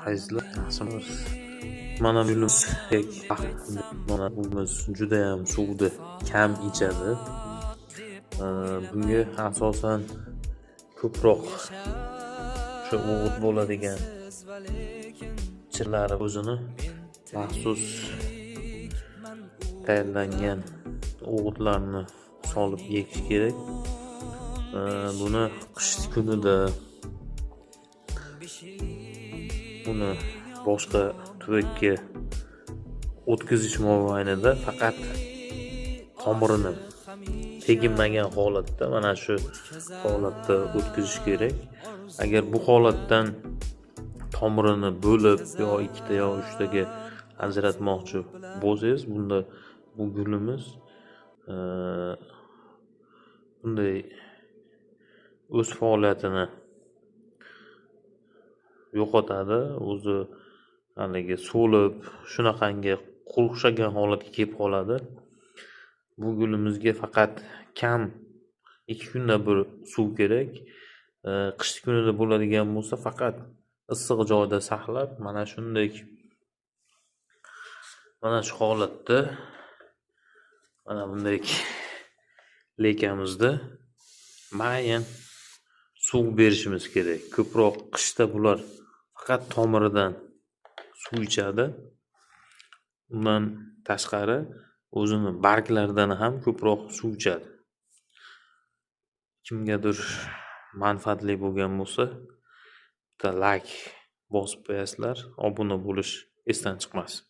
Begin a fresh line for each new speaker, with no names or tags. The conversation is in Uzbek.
Fayzli yaxshilar. Mana bulardek mana bug'imiz judayam suvni kam ichadi. Bunga asosan ko'proq o'sha o'g'it bo'ladigan chirlari o'zini maxsus tayyorlangan o'g'itlarni solib yeyish kerak. Buni qish kunida uni boshqa tuvakka o'tkazish mobaynida faqat tomirini teginmagan holatda mana shu holatda o'tkazish kerak. Agar bu holatdan tomirini bo'lib yo ikkita yo uchtaga ajratmoqchi bo'lsangiz, bunda bu gulimiz bunday o'z faoliyatini yo'qotadi. O'zi haligi so'lib shunaqangi qurg'ishagan holatga kelib qoladi. Bu gulimizga faqat kam 2 kunda bir suv kerak. Qish kunida bo'ladigan bo'lsa faqat issiq joyda saqlab, mana shunday mana shu holatda mana bunday lekamizda mayin suv berishimiz kerak. Ko'proq qishda bular faqat tomiridan suv ichadi. Undan tashqari o'zini barglaridan ham ko'proq suv ichadi. Kimgadir manfaatli bo'lgan bo'lsa, bitta like bosib qo'yasizlar, obuna bo'lish esdan chiqmasin.